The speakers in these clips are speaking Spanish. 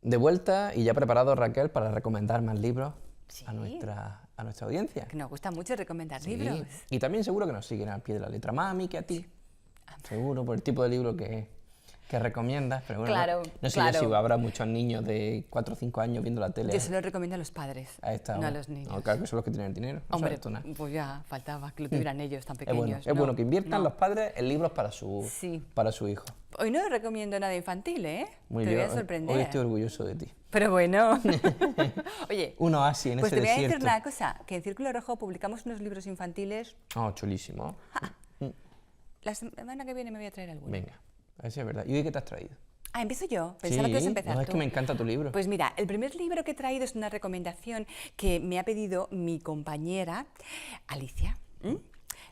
de vuelta y ya preparado, Raquel, para recomendar más libros Sí. a nuestra audiencia. Que nos gusta mucho recomendar Sí. libros. Y también seguro que nos siguen al pie de la letra, más a mí que a ti. Seguro, por el tipo de libro que recomiendas. Pero bueno, Claro, no sé claro. yo si habrá muchos niños de 4 o 5 años viendo la tele. Yo se lo recomiendo a los padres, A esta no hora. a los niños. No, claro que son los que tienen el dinero. No Hombre, sabes tú nada. pues ya faltaba que lo tuvieran ellos tan Es pequeños. bueno, es ¿no? bueno que inviertan No. los padres en libros para su hijo. Hoy no recomiendo nada infantil, ¿eh? Muy te bien. voy a sorprender. Hoy estoy orgulloso de ti. Pero bueno. Oye, Un oasis en pues ese te voy a decir desierto. una cosa, que en Círculo Rojo publicamos unos libros infantiles. Oh, chulísimo. La semana que viene me voy a traer alguno. Venga, a ver si es verdad. ¿Y hoy qué te has traído? Ah, empiezo yo. Pensaba que ibas a empezar no, es tú. que me encanta tu libro. Pues mira, el primer libro que he traído es una recomendación que me ha pedido mi compañera Alicia.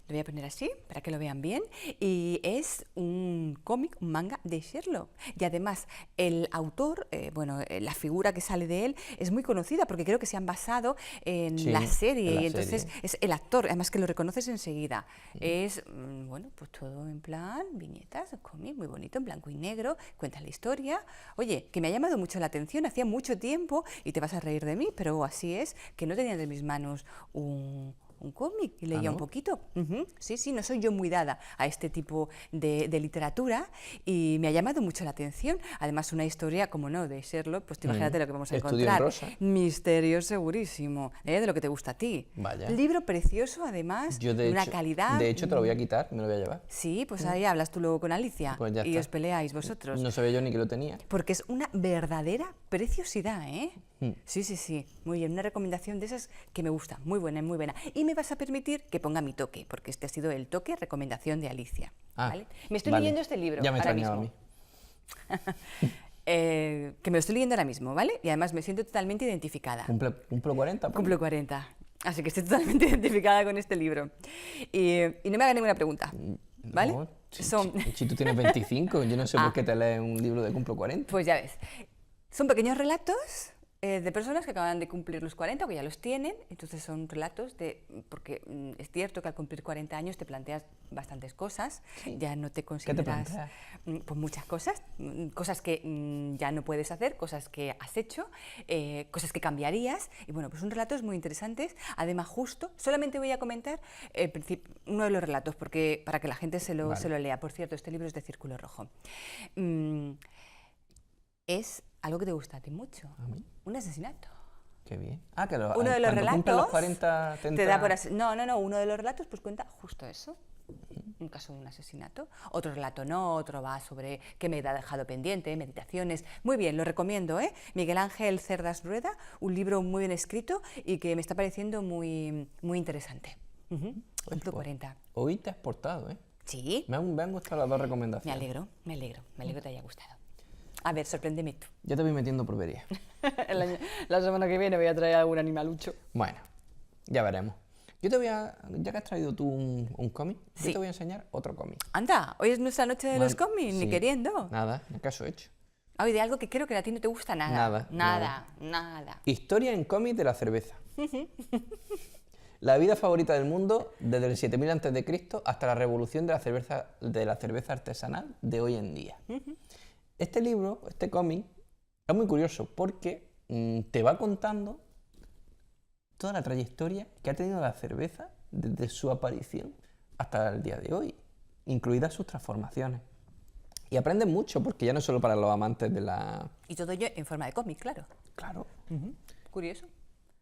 Lo voy a poner así para que lo vean bien. Y es un cómic, un manga de Sherlock. Y además el autor, la figura que sale de él es muy conocida porque creo que se han basado en Sí, la serie. en la y entonces serie. es el actor, además que lo reconoces enseguida. Es, pues todo en plan viñetas, cómic muy bonito, en blanco y negro, cuenta la historia. Oye, que me ha llamado mucho la atención, hacía mucho tiempo, y te vas a reír de mí, pero así es, que no tenía entre mis manos un cómic y leía ¿no? un poquito. Sí, no soy yo muy dada a este tipo de literatura y me ha llamado mucho la atención. Además, una historia, como no, de Sherlock, pues tú imagínate lo que vamos a Estudio en encontrar. rosa. Misterio segurísimo, de lo que te gusta a ti. Vaya. Libro precioso, además, Yo de una calidad. De hecho, te lo voy a quitar, me lo voy a llevar. Sí, pues ahí hablas tú luego con Alicia Pues ya y está. os peleáis vosotros. No sabía yo ni que lo tenía. Porque es una verdadera preciosidad, ¿eh? Sí. Muy bien, una recomendación de esas que me gusta, muy buena, muy buena. Y me vas a permitir que ponga mi toque, porque este ha sido el toque recomendación de Alicia. ¿Vale? Me estoy leyendo este libro Ya me ahora extrañaba mismo. a mí. Que me lo estoy leyendo ahora mismo, ¿vale? Y además me siento totalmente identificada. Cumplo 40. pues. Cumplo 40, así que estoy totalmente identificada con este libro. Y no me hagas ninguna pregunta, ¿vale? No, si tú tienes 25, yo no sé por qué te lees un libro de cumplo 40. Pues ya ves, son pequeños relatos de personas que acaban de cumplir los 40 o que ya los tienen, entonces son relatos porque es cierto que al cumplir 40 años te planteas bastantes cosas, ya no te consideras planteas? pues muchas cosas, cosas que ya no puedes hacer, cosas que has hecho, cosas que cambiarías, y bueno, pues son relatos muy interesantes. Además, justo, solamente voy a comentar uno de los relatos, porque para que la gente se lo lea. Por cierto, este libro es de Círculo Rojo. Es algo que te gusta a ti mucho. ¿A mí? Un asesinato. Qué bien. Que Uno de los cuando cumplen los relatos 40 te da por no, uno de los relatos pues cuenta justo eso. Un caso de un asesinato. Otro relato no, otro va sobre qué me ha dejado pendiente, meditaciones. Muy bien, lo recomiendo, ¿eh? Miguel Ángel Cerdas Rueda, un libro muy bien escrito y que me está pareciendo muy, muy interesante. Cumplo 40. Hoy te has portado, ¿eh? Sí. Me han gustado las dos Me recomendaciones. alegro que te haya gustado. A ver, sorpréndeme tú. Ya te voy metiendo porbería. La semana que viene voy a traer algún animalucho. Bueno, ya veremos. Yo te voy a, ya que has traído tú un cómic, yo te voy a enseñar otro cómic. Anda, hoy es nuestra noche de los cómics, Sí. ni queriendo. Nada, ni caso hecho. Hoy de algo que creo que a ti no te gusta nada. Nada. Historia en cómic de la cerveza. La bebida favorita del mundo desde el 7000 a.C. hasta la revolución de la cerveza artesanal de hoy en día. Este libro, este cómic, es muy curioso porque te va contando toda la trayectoria que ha tenido la cerveza desde su aparición hasta el día de hoy, incluidas sus transformaciones. Y aprendes mucho porque ya no es solo para los amantes de la... Y todo ello en forma de cómic, claro. Claro. Curioso.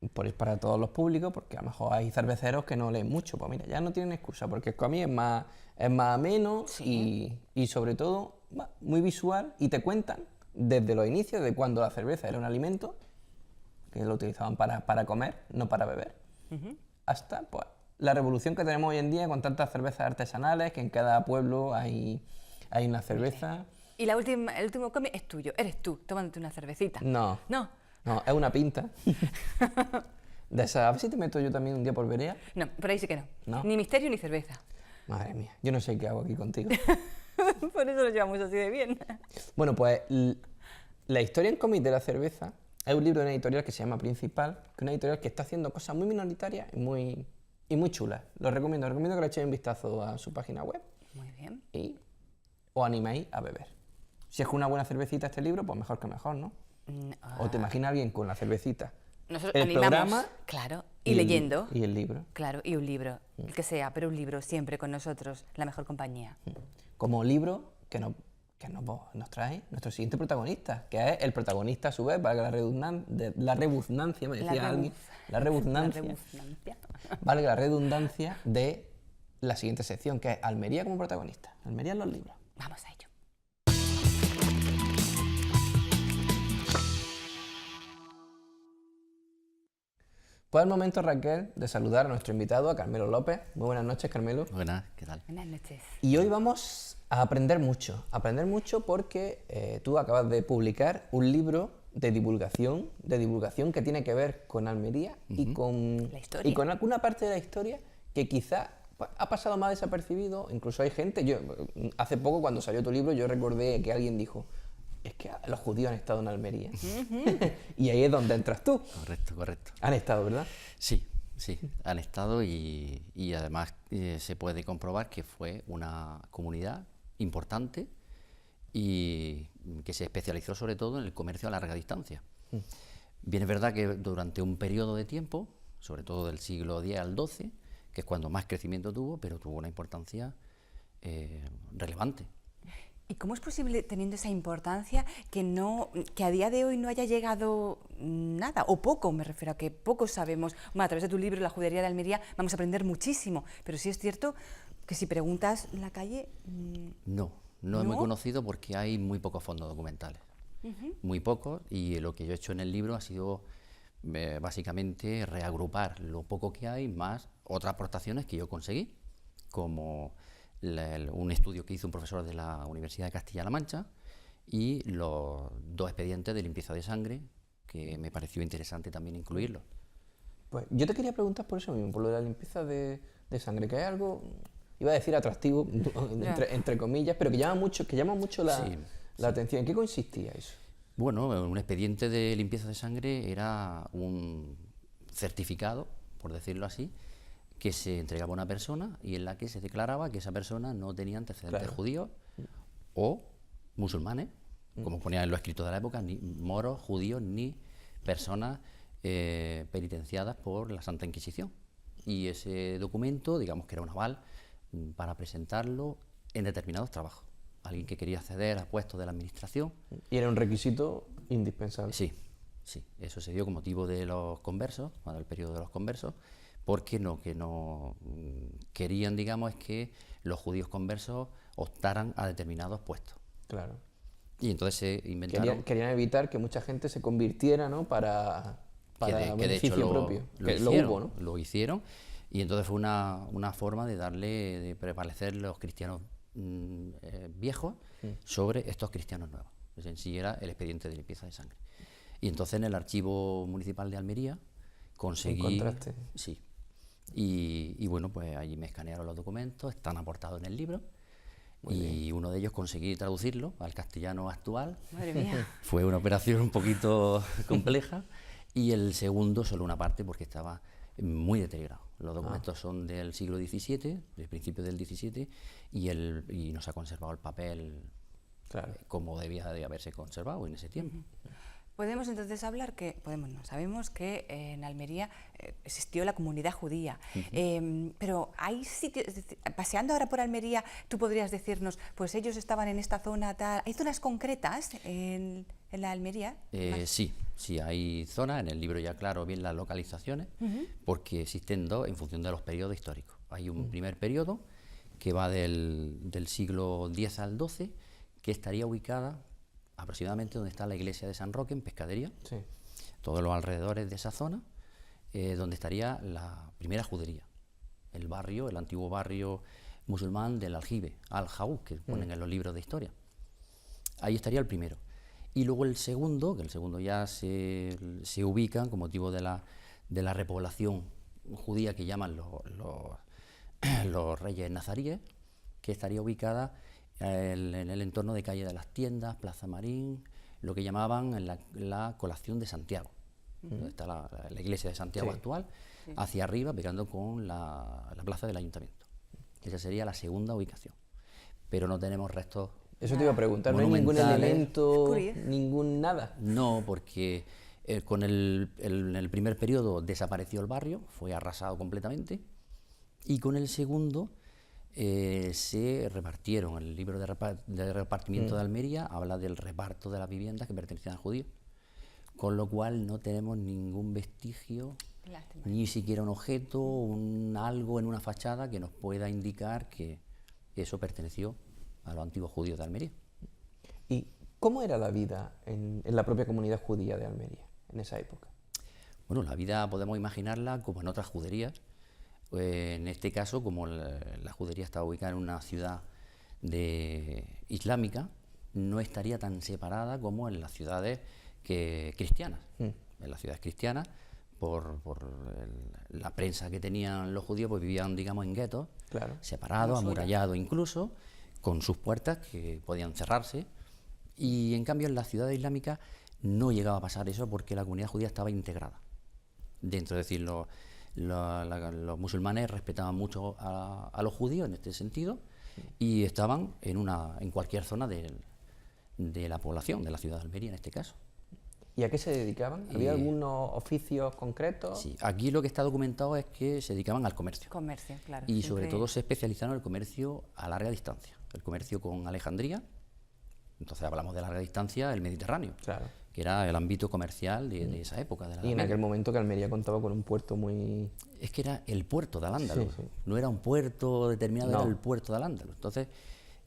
Es para todos los públicos, porque a lo mejor hay cerveceros que no leen mucho. Pues mira, ya no tienen excusa, porque el cómic es más ameno y sobre todo muy visual, y te cuentan desde los inicios de cuando la cerveza era un alimento, que lo utilizaban para comer, no para beber, hasta pues, la revolución que tenemos hoy en día con tantas cervezas artesanales, que en cada pueblo hay una cerveza. Y el último cómic es tuyo, eres tú, tomándote una cervecita. No, es una pinta. De esa, a ver si te meto yo también un día por Berea. No, por ahí sí que no. ¿No? Ni misterio ni cerveza. Madre mía, yo no sé qué hago aquí contigo. Por eso lo llevamos así de bien. Bueno, pues la historia en cómic de la cerveza es un libro de una editorial que se llama Principal, que es una editorial que está haciendo cosas muy minoritarias y muy chulas. Lo recomiendo que le echéis un vistazo a su página web. Muy bien. Y os animéis a beber. Si es con una buena cervecita este libro, pues mejor que mejor, ¿no? ¿O te imaginas a alguien con la cervecita? Nosotros El animamos, programa claro, y leyendo. Y el libro. Claro, y un libro, el que sea, pero un libro siempre con nosotros, la mejor compañía. Como libro nos trae nuestro siguiente protagonista, que es el protagonista a su vez, valga la redundancia, me decía alguien, la redundancia, valga la redundancia de la siguiente sección, que es Almería como protagonista, Almería en los libros. Vamos a ello. Pues el momento, Raquel, de saludar a nuestro invitado, a Carmelo López. Muy buenas noches, Carmelo. Buenas, ¿qué tal? Buenas noches. Y hoy vamos a aprender mucho porque tú acabas de publicar un libro de divulgación que tiene que ver con Almería y con La historia. y con alguna parte de la historia que quizá pues, ha pasado más desapercibido. Incluso hay gente, hace poco cuando salió tu libro yo recordé que alguien dijo, es que los judíos han estado en Almería. Y ahí es donde entras tú. Correcto, correcto. Han estado, ¿verdad? Sí, han estado y además se puede comprobar que fue una comunidad importante y que se especializó sobre todo en el comercio a larga distancia. Bien es verdad que durante un periodo de tiempo, sobre todo del siglo X al XII, que es cuando más crecimiento tuvo, pero tuvo una importancia relevante. ¿Y cómo es posible, teniendo esa importancia, que a día de hoy no haya llegado nada, o poco, me refiero a que poco sabemos? Bueno, a través de tu libro, La Judería de Almería, vamos a aprender muchísimo, pero sí es cierto que si preguntas en la calle... No es muy conocido porque hay muy pocos fondos documentales, muy pocos, y lo que yo he hecho en el libro ha sido básicamente reagrupar lo poco que hay, más otras aportaciones que yo conseguí, como un estudio que hizo un profesor de la Universidad de Castilla-La Mancha y los 2 expedientes de limpieza de sangre, que me pareció interesante también incluirlos. Pues yo te quería preguntar por eso mismo, por lo de la limpieza de sangre, que es algo, iba a decir atractivo, entre comillas, pero que llama mucho la atención. ¿En qué consistía eso? Bueno, un expediente de limpieza de sangre era un certificado, por decirlo así, que se entregaba a una persona y en la que se declaraba que esa persona no tenía antecedentes judíos o musulmanes, como ponía en los escritos de la época, ni moros, judíos, ni personas penitenciadas por la Santa Inquisición. Y ese documento, digamos que era un aval para presentarlo en determinados trabajos. Alguien que quería acceder a puestos de la administración. Y era un requisito indispensable. Sí, eso se dio con motivo de los conversos, cuando el periodo de los conversos, porque que no querían, digamos, es que los judíos conversos optaran a determinados puestos. Claro. Y entonces se inventaron... Querían evitar que mucha gente se convirtiera, ¿no? para beneficio de hecho propio. Lo hicieron, y entonces fue una forma de prevalecer los cristianos viejos sobre estos cristianos nuevos. Pues en sí era el expediente de limpieza de sangre. Y entonces en el archivo municipal de Almería conseguí... ¿Encontraste? Sí. Y bueno, pues allí me escanearon los documentos, están aportados en el libro. Muy bien. Uno de ellos conseguí traducirlo al castellano actual. Madre mía. Fue una operación un poquito compleja. Y el segundo, solo una parte, porque estaba muy deteriorado. Los documentos son del siglo XVII, del principio del XVII, y no se ha conservado el papel como debía de haberse conservado en ese tiempo. Podemos entonces hablar sabemos que en Almería existió la comunidad judía, pero hay sitios, es decir, paseando ahora por Almería, tú podrías decirnos, pues ellos estaban en esta zona tal, ¿hay zonas concretas en la Almería? Sí, hay zonas, en el libro ya aclaro bien las localizaciones, porque existen dos en función de los periodos históricos. Hay un primer periodo que va del siglo X al XII, que estaría ubicada aproximadamente donde está la iglesia de San Roque, en Pescadería, todos los alrededores de esa zona, donde estaría la primera judería, el antiguo barrio musulmán del Aljibe, Al-Jaú, que ponen en los libros de historia. Ahí estaría el primero. Y luego el segundo, que el segundo ya se ubica con motivo de la repoblación judía que llaman los reyes nazaríes, que estaría ubicada en el entorno de Calle de las Tiendas, Plaza Marín, lo que llamaban la Colación de Santiago, donde está la iglesia de Santiago actual, hacia arriba, pegando con la plaza del ayuntamiento. Esa sería la segunda ubicación. Pero no tenemos restos Eso te iba a preguntar, ¿no hay ningún monumentales. elemento, Curioso. ningún nada? No, porque con el primer periodo desapareció el barrio, fue arrasado completamente, y con el segundo se repartieron. El libro de repartimiento de Almería habla del reparto de las viviendas que pertenecían a judíos, con lo cual no tenemos ningún vestigio, Lástima. ni siquiera un objeto, algo en una fachada que nos pueda indicar que eso perteneció a los antiguos judíos de Almería. ¿Y cómo era la vida en la propia comunidad judía de Almería en esa época? Bueno, la vida podemos imaginarla como en otras juderías. En este caso, como la judería está ubicada en una ciudad islámica, no estaría tan separada como en las ciudades cristianas. En las ciudades cristianas, por la prensa que tenían los judíos, pues vivían, digamos, en guetos, Claro. separados, amurallados incluso, con sus puertas que podían cerrarse. Y en cambio en las ciudades islámicas no llegaba a pasar eso porque la comunidad judía estaba integrada dentro. Es decir, los musulmanes respetaban mucho a los judíos en este sentido y estaban en cualquier zona de la población, de la ciudad de Almería en este caso. ¿Y a qué se dedicaban? ¿Había algunos oficios concretos? Sí, aquí lo que está documentado es que se dedicaban al comercio. Comercio, claro. Y sobre siempre- todo se especializaron en el comercio a larga distancia, el comercio con Alejandría. Entonces hablamos de larga distancia, el Mediterráneo, Claro. que era el ámbito comercial de esa época. De la Y en Edad aquel Media. momento que Almería contaba con un puerto muy... Es que era el puerto de Al-Ándalus, Sí, sí. no era un puerto determinado, No. era el puerto de Al-Ándalus. Entonces,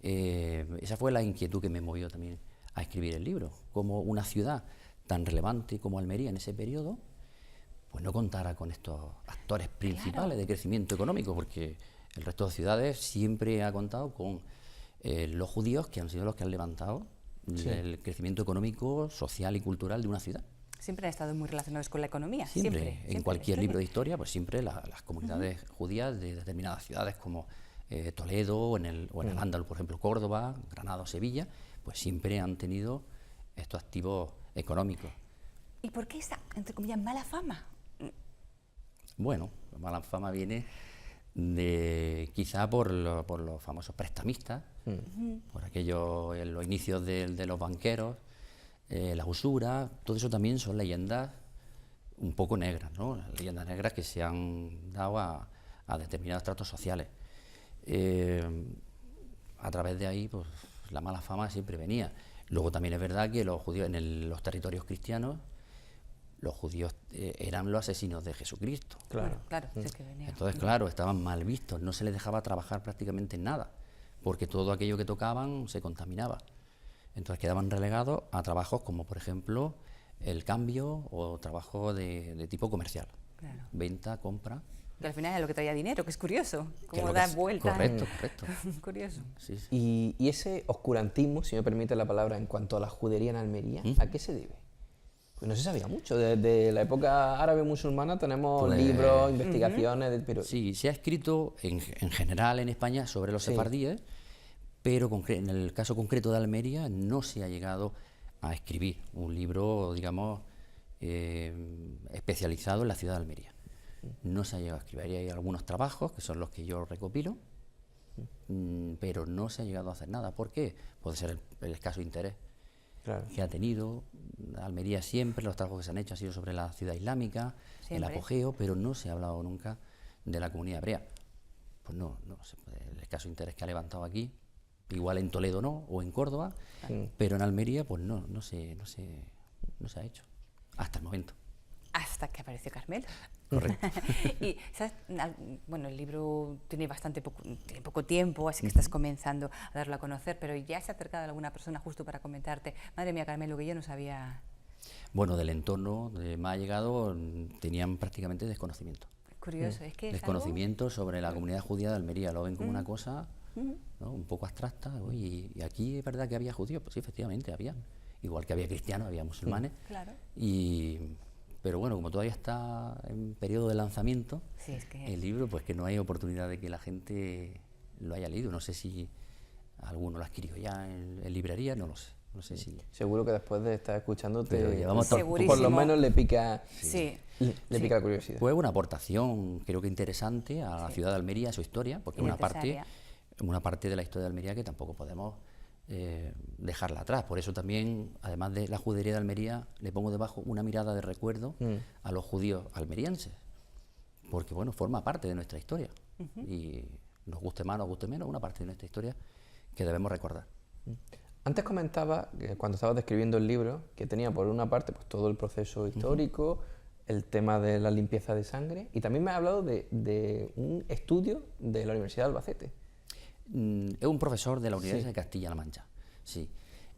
esa fue la inquietud que me movió también a escribir el libro, como una ciudad tan relevante como Almería en ese periodo, pues no contara con estos actores principales de crecimiento económico, porque el resto de ciudades siempre ha contado con los judíos, que han sido los que han levantado el crecimiento económico, social y cultural de una ciudad. Siempre han estado muy relacionados con la economía. Siempre, en la cualquier libro historia. de historia, pues siempre las comunidades judías de determinadas ciudades como Toledo o en el Al-Ándalus, por ejemplo, Córdoba, Granada o Sevilla, pues siempre han tenido estos activos económicos. ¿Y por qué esa, entre comillas, mala fama? Bueno, la mala fama viene quizá por los famosos prestamistas, por aquellos, en los inicios de los banqueros, la usura, todo eso también son leyendas un poco negras, ¿no? Las leyendas negras que se han dado a determinados tratos sociales. A través de ahí, pues la mala fama siempre venía. Luego también es verdad que los judíos en los territorios cristianos, los judíos eran los asesinos de Jesucristo. Claro. Bueno, claro, si es que venía. Entonces, claro, estaban mal vistos, no se les dejaba trabajar prácticamente en nada, porque todo aquello que tocaban se contaminaba. Entonces quedaban relegados a trabajos como, por ejemplo, el cambio o trabajo de tipo comercial. Claro. Venta, compra. Que al final es lo que traía dinero, que es curioso. que es Cómo lo da que- vueltas. Correcto, correcto. Curioso. Sí, sí. Y ese oscurantismo, si me permite la palabra, en cuanto a la judería en Almería, ¿a qué se debe? Pues no se sabía mucho. Desde la época árabe musulmana tenemos Pues, libros, investigaciones, pero Sí, se ha escrito en general en España sobre los Sí. sefardíes, pero en el caso concreto de Almería no se ha llegado a escribir un libro, digamos, especializado en la ciudad de Almería. No se ha llegado a escribir. Hay algunos trabajos que son los que yo recopilo, pero no se ha llegado a hacer nada. ¿Por qué? Puede ser el escaso interés claro. que ha tenido. Almería siempre, los trabajos que se han hecho han sido sobre la ciudad islámica, el Siempre. apogeo, pero no se ha hablado nunca de la comunidad hebrea. Pues no se puede. El escaso interés que ha levantado aquí, igual en Toledo no, o en Córdoba, pero en Almería pues no se ha hecho, hasta el momento. Hasta que apareció Carmelo. Correcto. Y, ¿sabes? Bueno, el libro tiene tiene poco tiempo, así que estás comenzando a darlo a conocer, pero ya se ha acercado alguna persona justo para comentarte, madre mía, Carmelo, que yo no sabía. Bueno, del entorno de más llegado tenían prácticamente desconocimiento. Curioso, es que es algo- Desconocimiento sobre la comunidad judía de Almería, lo ven como una cosa, ¿no?, un poco abstracta. Oye, y aquí es verdad que había judíos, pues sí, efectivamente había, igual que había cristianos, había musulmanes. Claro. Pero bueno, como todavía está en periodo de lanzamiento, Sí, es que el libro, pues que no hay oportunidad de que la gente lo haya leído. No sé si alguno lo adquirió ya en librería, no lo sé. No sé si... Seguro que después de estar escuchándote, Pero llevamos todo- por lo Segurísimo. menos le pica, sí. le pica la curiosidad. Fue una aportación, creo que interesante, a la ciudad de Almería, a su historia, porque Y una parte necesaria. de la historia de Almería que tampoco podemos dejarla atrás. Por eso también, además de la judería de Almería, le pongo debajo una mirada de recuerdo a los judíos almerienses, porque bueno, forma parte de nuestra historia y nos guste más, nos guste menos, una parte de nuestra historia que debemos recordar. Antes comentaba, que cuando estabas describiendo el libro, que tenía por una parte pues, todo el proceso histórico, el tema de la limpieza de sangre, y también me has hablado de un estudio de la Universidad de Albacete. Es un profesor de la Universidad de Castilla-La Mancha, sí.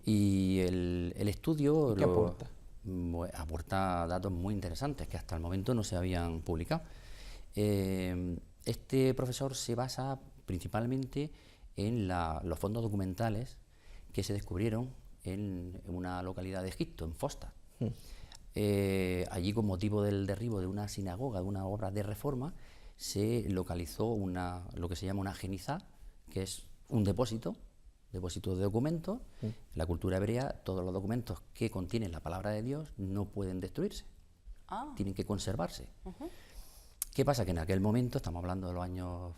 Y el estudio... ¿Qué aporta? Aporta datos muy interesantes que hasta el momento no se habían publicado. Este profesor se basa principalmente en los fondos documentales que se descubrieron en una localidad de Egipto, en Fostat. Allí, con motivo del derribo de una sinagoga, de una obra de reforma, se localizó lo que se llama una genizá, que es un depósito de documentos. En la cultura hebrea, todos los documentos que contienen la palabra de Dios no pueden destruirse, tienen que conservarse. ¿Qué pasa? Que en aquel momento, estamos hablando de los años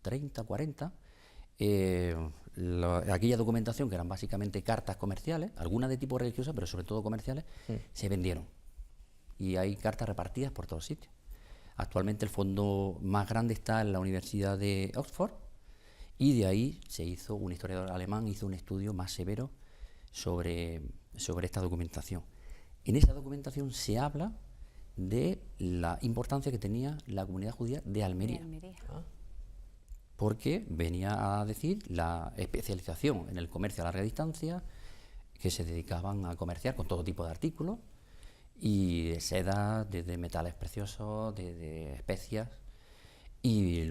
30, 40, aquella documentación, que eran básicamente cartas comerciales, algunas de tipo religioso, pero sobre todo comerciales, se vendieron. Y hay cartas repartidas por todos sitios. Actualmente el fondo más grande está en la Universidad de Oxford, y de ahí un historiador alemán hizo un estudio más severo sobre esta documentación. En esa documentación se habla de la importancia que tenía la comunidad judía de Almería. Porque venía a decir la especialización en el comercio a larga distancia, que se dedicaban a comerciar con todo tipo de artículos, y de seda, de metales preciosos, de especias, y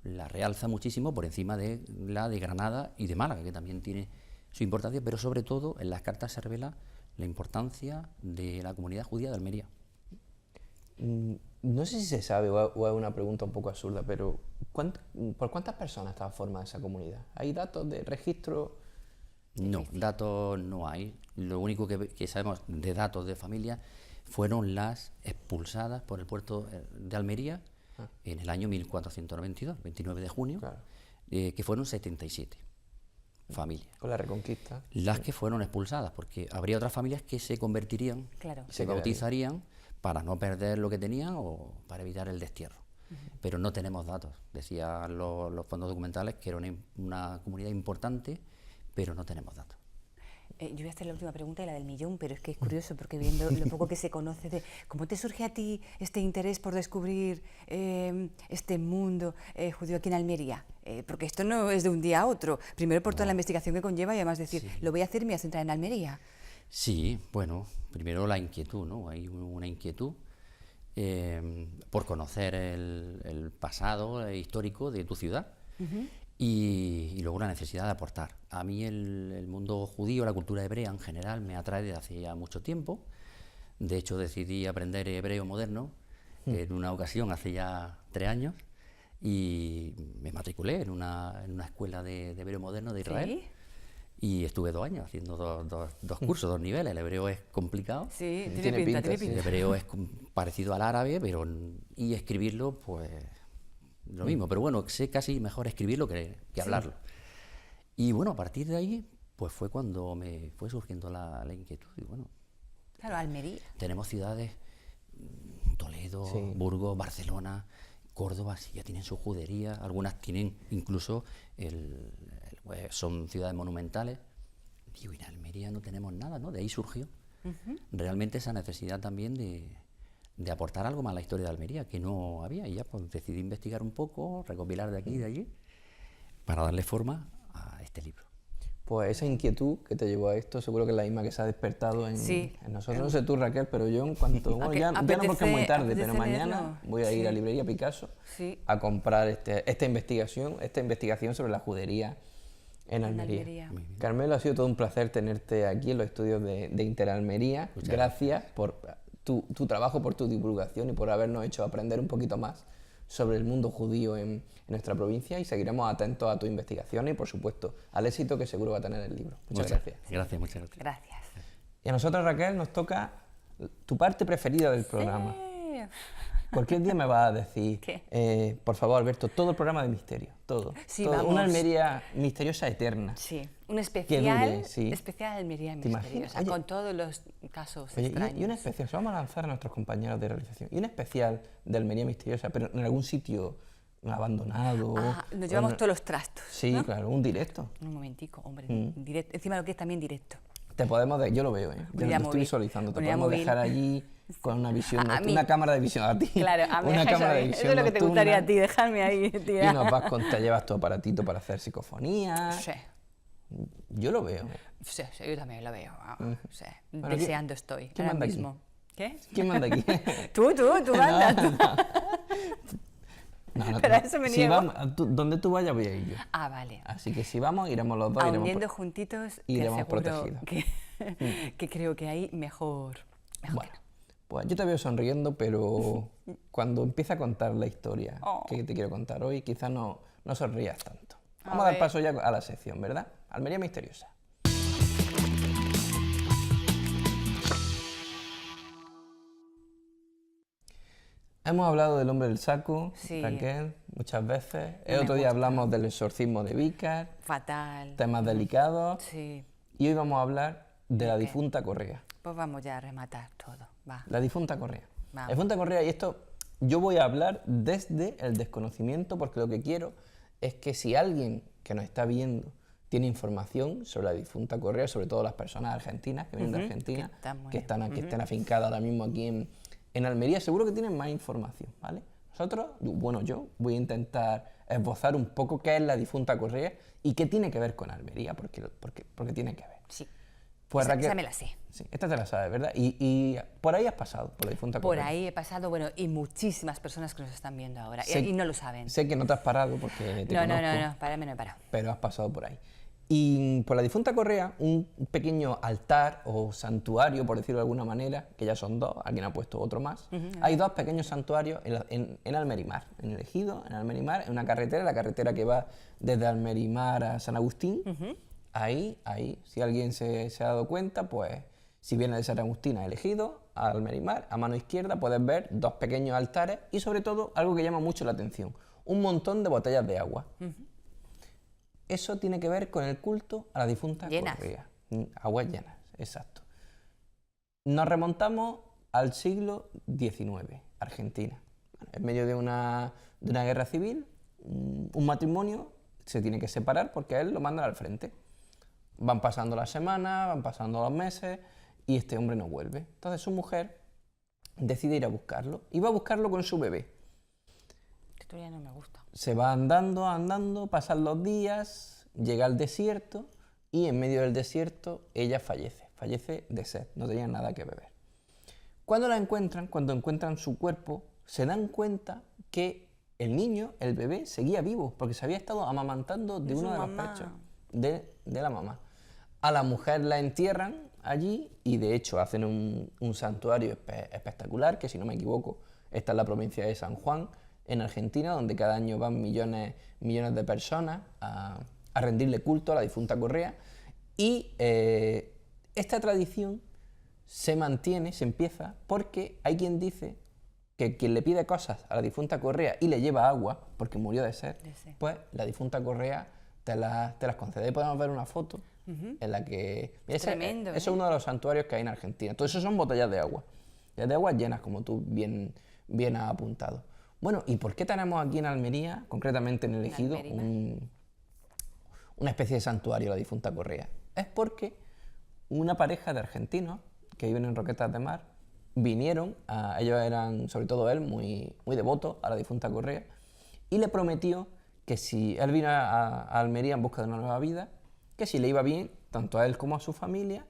la realza muchísimo por encima de la de Granada y de Málaga, que también tiene su importancia, pero sobre todo en las cartas se revela la importancia de la comunidad judía de Almería. No sé si se sabe o es una pregunta un poco absurda, pero ¿por cuántas personas estaba formada esa comunidad? ¿Hay datos de registro? No, datos no hay. Lo único que sabemos de datos de familia fueron las expulsadas por el puerto de Almería en el año 1492, 29 de junio, Claro. Que fueron 77 familias. Con la Reconquista. Las que fueron expulsadas, porque habría otras familias que se convertirían, Claro. se bautizarían para no perder lo que tenían o para evitar el destierro. Pero no tenemos datos. Decían los fondos documentales que era una comunidad importante, pero no tenemos datos. Yo voy a hacer la última pregunta y la del millón, pero es que es curioso porque viendo lo poco que se conoce de cómo te surge a ti este interés por descubrir este mundo judío aquí en Almería, porque esto no es de un día a otro, primero por toda la investigación que conlleva y además decir, lo voy a hacer y me voy a centrar en Almería. Sí, bueno, primero la inquietud, ¿no? Hay una inquietud por conocer el pasado histórico de tu ciudad. Y luego la necesidad de aportar. A mí el mundo judío, la cultura hebrea en general, me atrae desde hace ya mucho tiempo. De hecho, decidí aprender hebreo moderno en una ocasión hace ya 3 años y me matriculé en una escuela de hebreo moderno de Israel. ¿Sí? Y estuve 2 años haciendo dos cursos, 2 niveles. El hebreo es complicado. Sí, Tiene pinta, tiene sí. pinta. El hebreo es parecido al árabe, y escribirlo, pues lo mismo, pero bueno, sé casi mejor escribirlo que hablarlo. Y bueno, a partir de ahí, pues fue cuando me fue surgiendo la inquietud. Y bueno, Claro, Almería. tenemos ciudades, Toledo, Sí. Burgos, Barcelona, Córdoba, sí, ya tienen su judería, algunas tienen incluso, son ciudades monumentales. Y en Almería no tenemos nada, ¿no? De ahí surgió realmente esa necesidad también de aportar algo más a la historia de Almería, que no había, y ya pues decidí investigar un poco, recopilar de aquí y de allí, para darle forma a este libro. Pues esa inquietud que te llevó a esto, seguro que es la misma que se ha despertado en nosotros. No sé tú, Raquel, pero yo en cuanto... Bueno, ya no porque es muy tarde, pero mañana voy a ir a Librería Picasso a comprar esta investigación sobre la judería en Almería. Carmelo, ha sido todo un placer tenerte aquí en los estudios de Interalmería. Gracias por tu trabajo, por tu divulgación y por habernos hecho aprender un poquito más sobre el mundo judío en nuestra provincia, y seguiremos atentos a tus investigaciones y, por supuesto, al éxito que seguro va a tener el libro. Muchas gracias. Gracias, muchas gracias. Gracias. Y a nosotros, Raquel, nos toca tu parte preferida del programa. Sí. Cualquier día me vas a decir, ¿Qué? por favor, Alberto, todo el programa de misterio, todo. Sí, todo. vamos. Una Almería misteriosa eterna. Sí, un dure, sí. especial Almería ¿Te imaginas? misteriosa, Oye, con todos los casos Oye, extraños. y un especial, se lo vamos a lanzar a nuestros compañeros de realización, y un especial de Almería misteriosa, pero en algún sitio abandonado. Nos llevamos todos los trastos. Sí, ¿no? claro, un directo. Un momentico, hombre, directo, encima lo que es también directo. Te podemos, yo lo veo, yo lo estoy visualizando, te podemos dejar allí con una visión, una cámara de visión a ti. Claro, a mí una cámara de eso visión es lo que te gustaría a ti, dejarme ahí, tía. Y nos vas te llevas tu aparatito para hacer psicofonía. Sí. Yo lo veo. Sí, yo también lo veo. Sí. Bueno, Deseando estoy. ¿quién ahora manda mismo. aquí? ¿Qué? ¿Quién manda aquí? Tú mandas. No, Pero a eso me si niego. vamos, donde tú vayas voy a ir yo. Ah, vale. Así que si vamos, iremos los dos. Aun iremos yendo juntitos, te iremos aseguro protegidos. que creo que ahí mejor Bueno, que no. pues yo te veo sonriendo, pero cuando empiece a contar la historia Oh. que te quiero contar hoy, quizás no sonrías tanto. A Vamos a dar ver. paso ya a la sección, ¿verdad? Almería misteriosa. Hemos hablado del hombre del saco, Sí. Raquel, muchas veces. No El me otro día gusta. hablamos del exorcismo de Vícar, Fatal. temas delicados. Sí. Y hoy vamos a hablar de la qué? difunta Correa. Pues vamos ya a rematar todo. Va. La difunta Correa. Vamos. La difunta Correa, y esto yo voy a hablar desde el desconocimiento, porque lo que quiero es que si alguien que nos está viendo tiene información sobre la difunta Correa, sobre todo las personas argentinas que vienen de Argentina, que están muy que están aquí, estén afincadas ahora mismo aquí en Almería, seguro que tienen más información, ¿vale? Nosotros, yo voy a intentar esbozar un poco qué es la difunta Correa y qué tiene que ver con Almería, porque tiene que ver. Sí. Pues Esa Raquel, me la sé. sí, esta te la sabes, ¿verdad? Y por ahí has pasado, por la difunta Por Correa. ahí he pasado, bueno, y muchísimas personas que nos están viendo ahora. Sé- Y no lo saben. Sé que no te has parado porque te No, conozco, párame, no he parado. pero has pasado por ahí. Y por la difunta Correa, un pequeño altar o santuario, por decirlo de alguna manera, que ya son dos, alguien ha puesto otro más. Hay dos pequeños santuarios en Almerimar, en el Ejido, en Almerimar, en una carretera, la carretera que va desde Almerimar a San Agustín. Ahí, si alguien se ha dado cuenta, pues si viene de San Agustín a El Ejido, a Almerimar, a mano izquierda puedes ver dos pequeños altares y sobre todo algo que llama mucho la atención, un montón de botellas de agua. Eso tiene que ver con el culto a la difunta Llenas. Correa. Aguas llenas, exacto. Nos remontamos al siglo XIX, Argentina. En medio de una guerra civil, un matrimonio se tiene que separar porque a él lo mandan al frente. Van pasando las semanas, van pasando los meses y este hombre no vuelve. Entonces su mujer decide ir a buscarlo y va a buscarlo con su bebé. Esta historia no me gusta. Se va andando, pasan los días, llega al desierto y en medio del desierto ella fallece de sed, no tenía nada que beber. Cuando encuentran su cuerpo, se dan cuenta que el niño, el bebé, seguía vivo porque se había estado amamantando de De uno su de los mamá. pechos de la mamá. A la mujer la entierran allí y de hecho hacen un santuario espectacular que, si no me equivoco, está en la provincia de San Juan, en Argentina, donde cada año van millones de personas a rendirle culto a la difunta Correa. Y esta tradición se mantiene, se empieza, porque hay quien dice que quien le pide cosas a la difunta Correa y le lleva agua, porque murió de sed, De sed. pues la difunta Correa te las concede. Ahí podemos ver una foto en la que... Tremendo, Ese es uno de los santuarios que hay en Argentina. Todo eso son botellas de agua llenas, como tú bien has apuntado. Bueno, ¿y por qué tenemos aquí en Almería, concretamente en El Ejido, Almería. una especie de santuario, la difunta Correa? Es porque una pareja de argentinos que viven en Roquetas de Mar vinieron, ellos eran, sobre todo él, muy devotos a la difunta Correa, y le prometió que si él vino a Almería en busca de una nueva vida, que si le iba bien, tanto a él como a su familia,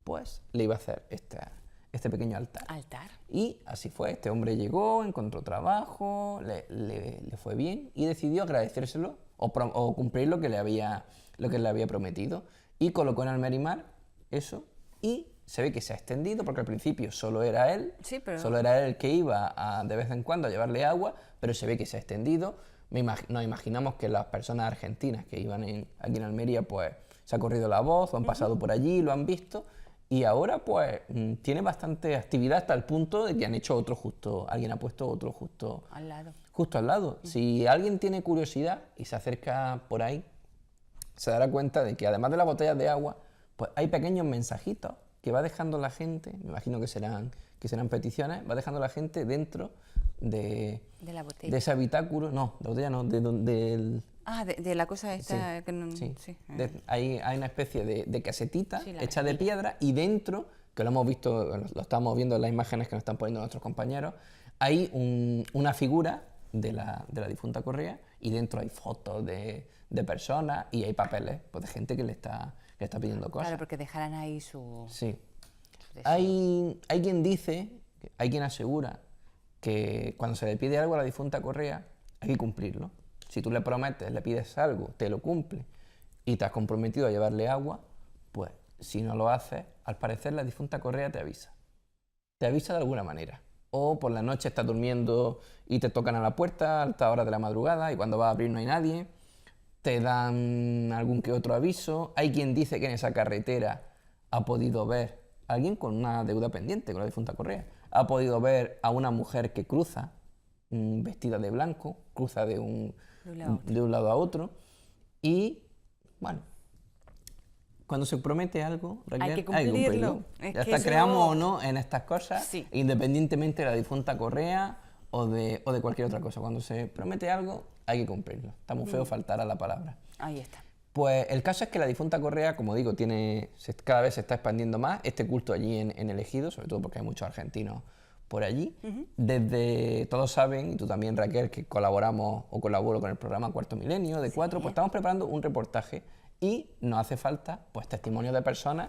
pues le iba a hacer este pequeño altar. Altar. Y así fue, este hombre llegó, encontró trabajo, le fue bien y decidió agradecérselo o cumplir lo que le había prometido. Y colocó en Almerimar eso y se ve que se ha extendido porque al principio solo era él, Sí, pero- solo era él el que iba de vez en cuando a llevarle agua, pero se ve que se ha extendido. Nos imaginamos que las personas argentinas que iban aquí en Almería, pues se ha corrido la voz, o han pasado por allí, lo han visto, y ahora pues tiene bastante actividad hasta el punto de que han hecho otro justo, alguien ha puesto otro justo Al lado. justo al lado. Si alguien tiene curiosidad y se acerca por ahí, se dará cuenta de que además de las botellas de agua, pues hay pequeños mensajitos que va dejando la gente, me imagino que serán peticiones, va dejando la gente dentro de la botella. de ese habitáculo, no, de botella no, del... Ah, de la cosa esta Sí, que no... sí. sí. Hay una especie de casetita Sí, la hecha de piedra y dentro, que lo hemos visto, lo estamos viendo en las imágenes que nos están poniendo nuestros compañeros, hay una figura de la difunta Correa y dentro hay fotos de personas y hay papeles pues, de gente que le está pidiendo cosas. Claro, porque dejarán ahí su... Sí. su deseo. Hay quien dice, hay quien asegura que cuando se le pide algo a la difunta Correa hay que cumplirlo. Si tú le prometes, le pides algo, te lo cumple y te has comprometido a llevarle agua, pues si no lo haces, al parecer la difunta Correa te avisa. Te avisa de alguna manera. O por la noche estás durmiendo y te tocan a la puerta a altas horas de la madrugada y cuando vas a abrir no hay nadie. Te dan algún que otro aviso. Hay quien dice que en esa carretera ha podido ver a alguien con una deuda pendiente con la difunta Correa. Ha podido ver a una mujer que cruza vestida de blanco, cruza de un lado a otro. Y, bueno, cuando se promete algo, Raquel, Hay que cumplirlo. Es Ya que está, eso- creamos o no en estas cosas, Sí. independientemente de la difunta Correa o de cualquier otra cosa. Cuando se promete algo, hay que cumplirlo. Está muy feo faltar a la palabra. Ahí está. Pues el caso es que la difunta Correa, como digo, cada vez se está expandiendo más este culto allí en el Ejido, sobre todo porque hay muchos argentinos por allí. Desde, todos saben, y tú también Raquel, que colaboramos o colaboro con el programa Cuarto Milenio de 4, pues estamos preparando un reportaje y nos hace falta pues testimonios de personas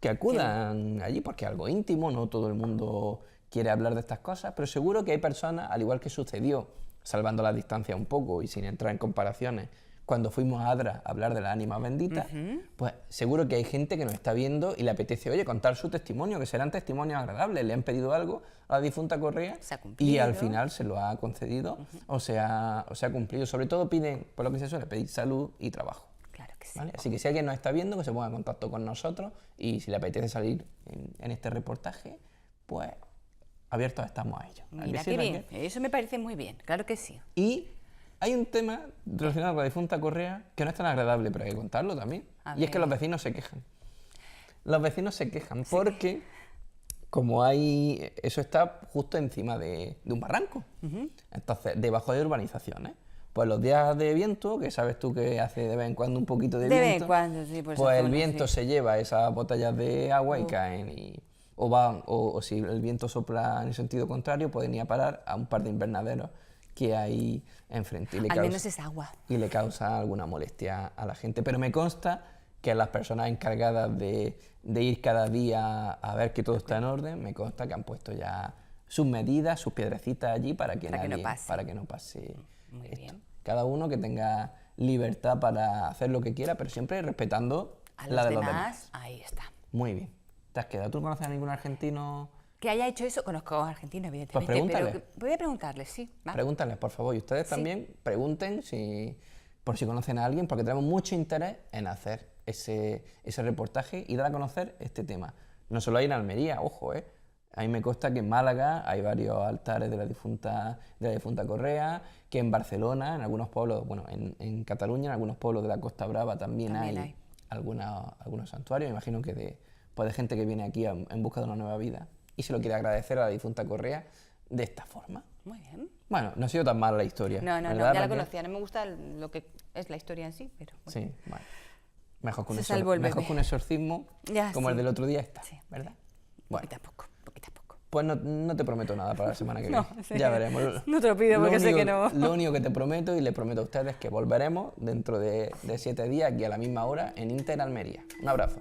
que acudan allí porque es algo íntimo, no todo el mundo quiere hablar de estas cosas, pero seguro que hay personas, al igual que sucedió, salvando la distancia un poco y sin entrar en comparaciones, cuando fuimos a Adra a hablar de las ánimas benditas, pues seguro que hay gente que nos está viendo y le apetece, oye, contar su testimonio, que serán testimonios agradables. Le han pedido algo a la difunta Correa Se ha y cumplido. al final se lo ha concedido o se ha cumplido. Sobre todo piden, por lo que se suele pedir, salud y trabajo. Claro que sí. ¿Vale? Así que si alguien nos está viendo, que se ponga en contacto con nosotros y si le apetece salir en este reportaje, pues abiertos estamos a ello. ¿A que Mira sí, qué Raquel? bien. Eso me parece muy bien. Claro que sí. Y hay un tema relacionado con la difunta Correa que no es tan agradable, pero hay que contarlo también. A Y es que ver. los vecinos se quejan. Los vecinos se quejan porque, como hay. Eso está justo encima de un barranco. Entonces, debajo de urbanizaciones. Pues los días de viento, que sabes tú que hace de vez en cuando un poquito de De vez viento. en cuando, sí, por esa Pues el zona, viento sí. se lleva esas botellas de agua y caen. O si el viento sopla en el sentido contrario, pueden ir a parar a un par de invernaderos que hay enfrente. Y Al menos es agua. y le causa alguna molestia a la gente. Pero me consta que las personas encargadas de ir cada día a ver que todo está en orden, me consta que han puesto ya sus medidas, sus piedrecitas allí para que Para que no nadie, pase. para que no pase Muy esto. bien. Cada uno que tenga libertad para hacer lo que quiera, pero siempre respetando A la los de los demás, demás. ahí está. Muy bien. ¿Te has quedado? ¿Tú conoces a ningún argentino? Que haya hecho eso, conozco a argentinos, evidentemente. Pues pregúntale. Pero voy a preguntarles, sí. ¿va? Pregúntales, por favor. Y ustedes Sí. también pregunten por si conocen a alguien, porque tenemos mucho interés en hacer ese reportaje y dar a conocer este tema. No solo hay en Almería, ojo, ¿eh? A mí me consta que en Málaga hay varios altares de la difunta Correa, que en Barcelona, en algunos pueblos, bueno, en Cataluña, en algunos pueblos de la Costa Brava también hay algunos santuarios. Me imagino que de gente que viene aquí en busca de una nueva vida y se lo quiere agradecer a la difunta Correa de esta forma. Muy bien. Bueno, no ha sido tan mala la historia. No, ¿verdad, ya la Raquel? conocía. No me gusta lo que es la historia en sí, pero bueno. Sí, bueno. Mejor que un, Se salvó el mejor bebé. que un exorcismo Ya, como el sí. del otro día está, Sí. ¿verdad? Bueno. Poquito a poco, poquito a poco. Pues no te prometo nada para la semana que viene. No, sí. Ya veremos. No te lo pido porque sé que no. Lo único que te prometo y les prometo a ustedes es que volveremos dentro de 7 días aquí a la misma hora en Inter Almería. Un abrazo.